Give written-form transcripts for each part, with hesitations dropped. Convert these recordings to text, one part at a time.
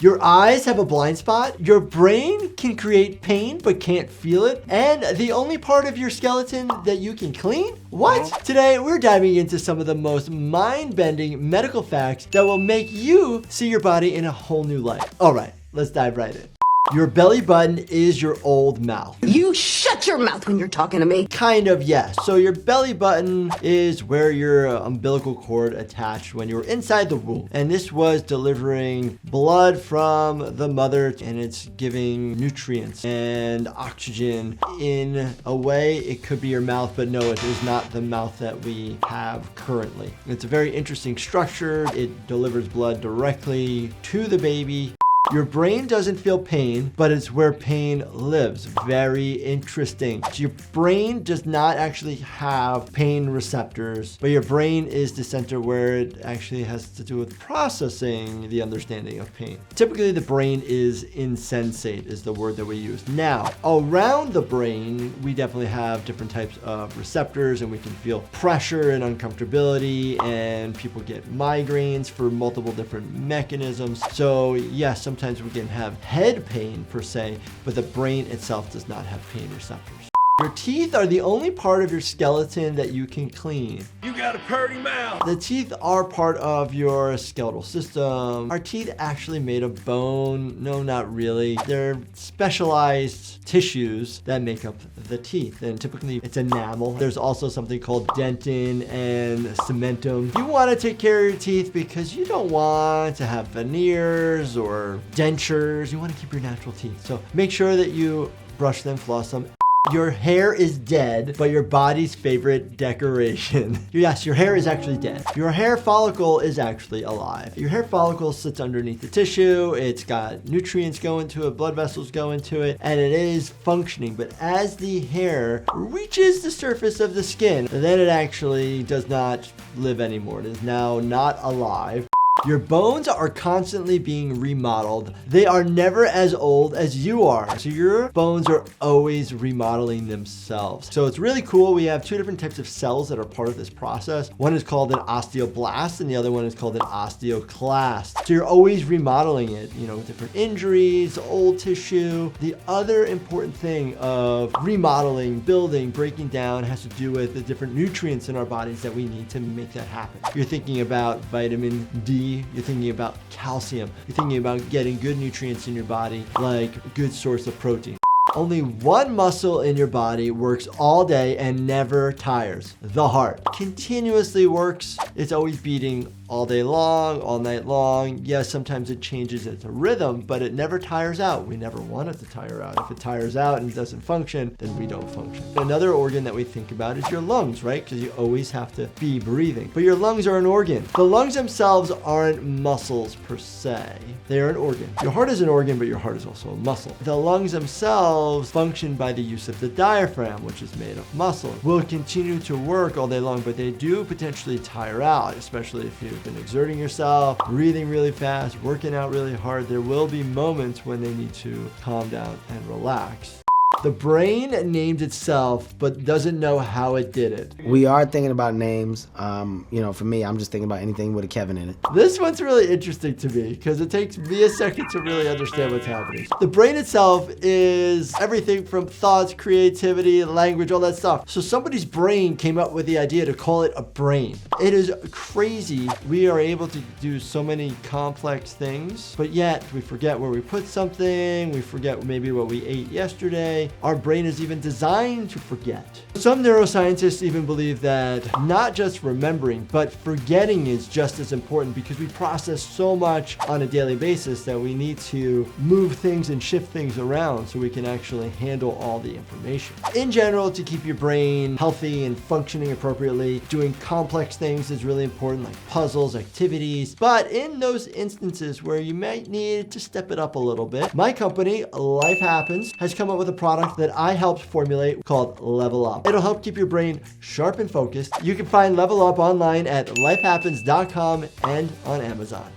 Your eyes have a blind spot. Your brain can create pain but can't feel it. And the only part of your skeleton that you can clean? What? Today, we're diving into some of the most mind-bending medical facts that will make you see your body in a whole new light. All right, let's dive right in. Your belly button is your old mouth. You shut your mouth when you're talking to me. Kind of, yes. So your belly button is where your umbilical cord attached when you were inside the womb. And this was delivering blood from the mother, and it's giving nutrients and oxygen. In a way, it could be your mouth, but no, it is not the mouth that we have currently. It's a very interesting structure. It delivers blood directly to the baby. Your brain doesn't feel pain, but it's where pain lives. Very interesting. So your brain does not actually have pain receptors, but your brain is the center where it actually has to do with processing the understanding of pain. Typically, the brain is insensate, is the word that we use. Now, around the brain, we definitely have different types of receptors, and we can feel pressure and uncomfortability, and people get migraines for multiple different mechanisms. So yes, sometimes we can have head pain per se, but the brain itself does not have pain receptors. Your teeth are the only part of your skeleton that you can clean. You got a purty mouth. The teeth are part of your skeletal system. Are teeth actually made of bone? No, not really. They're specialized tissues that make up the teeth, and typically it's enamel. There's also something called dentin and cementum. You want to take care of your teeth because you don't want to have veneers or dentures. You want to keep your natural teeth. So make sure that you brush them, floss them. Your hair is dead, but your body's favorite decoration. Yes, your hair is actually dead. Your hair follicle is actually alive. Your hair follicle sits underneath the tissue. It's got nutrients going to it, blood vessels go into it, and it is functioning. But as the hair reaches the surface of the skin, then it actually does not live anymore. It is now not alive. Your bones are constantly being remodeled. They are never as old as you are. So your bones are always remodeling themselves. So it's really cool. We have two different types of cells that are part of this process. One is called an osteoblast and the other one is called an osteoclast. So you're always remodeling it, with different injuries, old tissue. The other important thing of remodeling, building, breaking down has to do with the different nutrients in our bodies that we need to make that happen. You're thinking about vitamin D. You're thinking about calcium. You're thinking about getting good nutrients in your body, like a good source of protein. Only one muscle in your body works all day and never tires. The heart continuously works. It's always beating all day long, all night long. Yes, sometimes it changes its rhythm, but it never tires out. We never want it to tire out. If it tires out and doesn't function, then we don't function. Another organ that we think about is your lungs, right? Because you always have to be breathing. But your lungs are an organ. The lungs themselves aren't muscles per se. They are an organ. Your heart is an organ, but your heart is also a muscle. The lungs themselves function by the use of the diaphragm, which is made of muscle. Will continue to work all day long, but they do potentially tire out, especially if you've been exerting yourself, breathing really fast, working out really hard. There will be moments when they need to calm down and relax. The brain named itself, but doesn't know how it did it. We are thinking about names. For me, I'm just thinking about anything with a Kevin in it. This one's really interesting to me because it takes me a second to really understand what's happening. The brain itself is everything from thoughts, creativity, language, all that stuff. So somebody's brain came up with the idea to call it a brain. It is crazy. We are able to do so many complex things, but yet we forget where we put something. We forget maybe what we ate yesterday. Our brain is even designed to forget. Some neuroscientists even believe that not just remembering, but forgetting is just as important because we process so much on a daily basis that we need to move things and shift things around so we can actually handle all the information. In general, to keep your brain healthy and functioning appropriately, doing complex things is really important, like puzzles, activities. But in those instances where you might need to step it up a little bit, my company, Life Happens, has come up with a product that I helped formulate called Level Up. It'll help keep your brain sharp and focused. You can find Level Up online at lifehappens.com and on Amazon.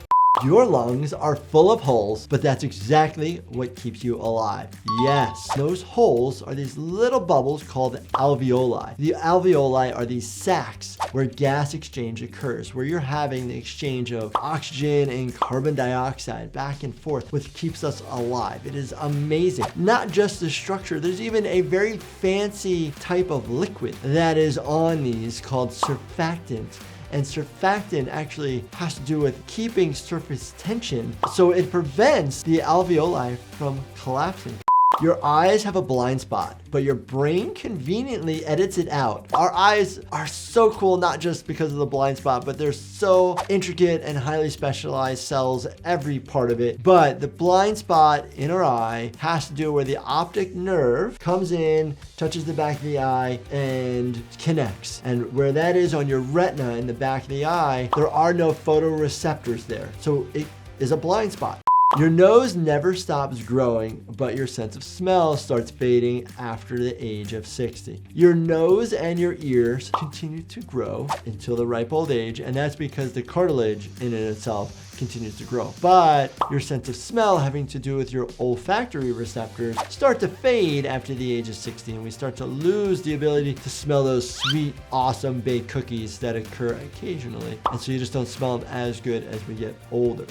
Your lungs are full of holes, but that's exactly what keeps you alive. Yes, those holes are these little bubbles called alveoli. The alveoli are these sacs where gas exchange occurs, where you're having the exchange of oxygen and carbon dioxide back and forth, which keeps us alive. It is amazing. Not just the structure, there's even a very fancy type of liquid that is on these called surfactant. And surfactant actually has to do with keeping surface tension, so it prevents the alveoli from collapsing. Your eyes have a blind spot, but your brain conveniently edits it out. Our eyes are so cool, not just because of the blind spot, but they're so intricate and highly specialized cells, every part of it. But the blind spot in our eye has to do where the optic nerve comes in, touches the back of the eye, and connects. And where that is on your retina in the back of the eye, there are no photoreceptors there. So it is a blind spot. Your nose never stops growing, but your sense of smell starts fading after the age of 60. Your nose and your ears continue to grow until the ripe old age, and that's because the cartilage in and itself continues to grow. But your sense of smell, having to do with your olfactory receptors, start to fade after the age of 60, and we start to lose the ability to smell those sweet, awesome baked cookies that occur occasionally. And so you just don't smell them as good as we get older.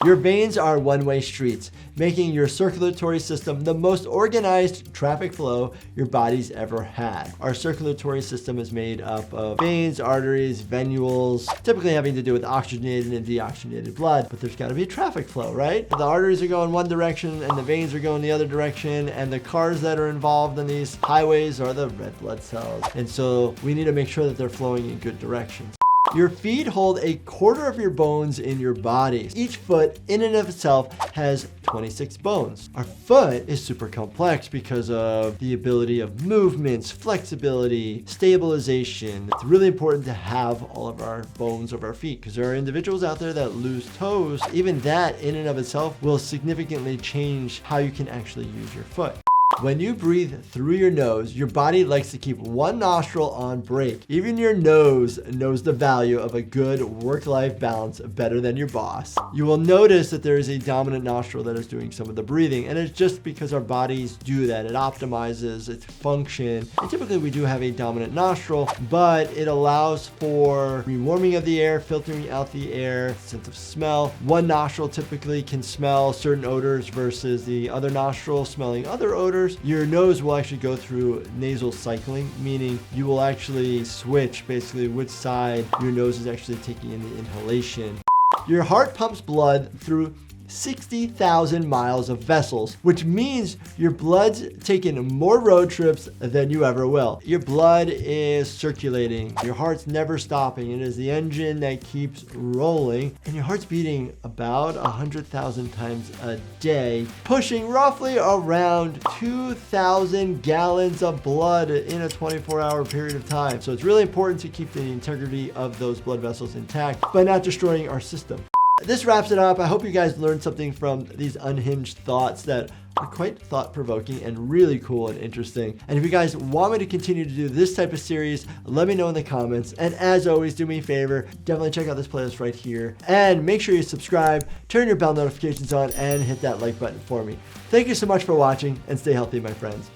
Your veins are one-way streets, making your circulatory system the most organized traffic flow your body's ever had. Our circulatory system is made up of veins, arteries, venules, typically having to do with oxygenated and deoxygenated blood, but there's got to be traffic flow, right? The arteries are going one direction and the veins are going the other direction, and the cars that are involved in these highways are the red blood cells. And so we need to make sure that they're flowing in good directions. Your feet hold a quarter of your bones in your body. Each foot in and of itself has 26 bones. Our foot is super complex because of the ability of movements, flexibility, stabilization. It's really important to have all of our bones of our feet because there are individuals out there that lose toes. Even that in and of itself will significantly change how you can actually use your foot. When you breathe through your nose, your body likes to keep one nostril on break. Even your nose knows the value of a good work-life balance better than your boss. You will notice that there is a dominant nostril that is doing some of the breathing, and it's just because our bodies do that. It optimizes its function. And typically we do have a dominant nostril, but it allows for rewarming of the air, filtering out the air, sense of smell. One nostril typically can smell certain odors versus the other nostril smelling other odors. Your nose will actually go through nasal cycling, meaning you will actually switch basically which side your nose is actually taking in the inhalation. Your heart pumps blood through 60,000 miles of vessels, which means your blood's taking more road trips than you ever will. Your blood is circulating. Your heart's never stopping. It is the engine that keeps rolling, and your heart's beating about 100,000 times a day, pushing roughly around 2,000 gallons of blood in a 24-hour period of time. So it's really important to keep the integrity of those blood vessels intact by not destroying our system. This wraps it up. I hope you guys learned something from these unhinged thoughts that are quite thought-provoking and really cool and interesting. And if you guys want me to continue to do this type of series, let me know in the comments. And as always, do me a favor, definitely check out this playlist right here. And make sure you subscribe, turn your bell notifications on, and hit that like button for me. Thank you so much for watching, and stay healthy, my friends.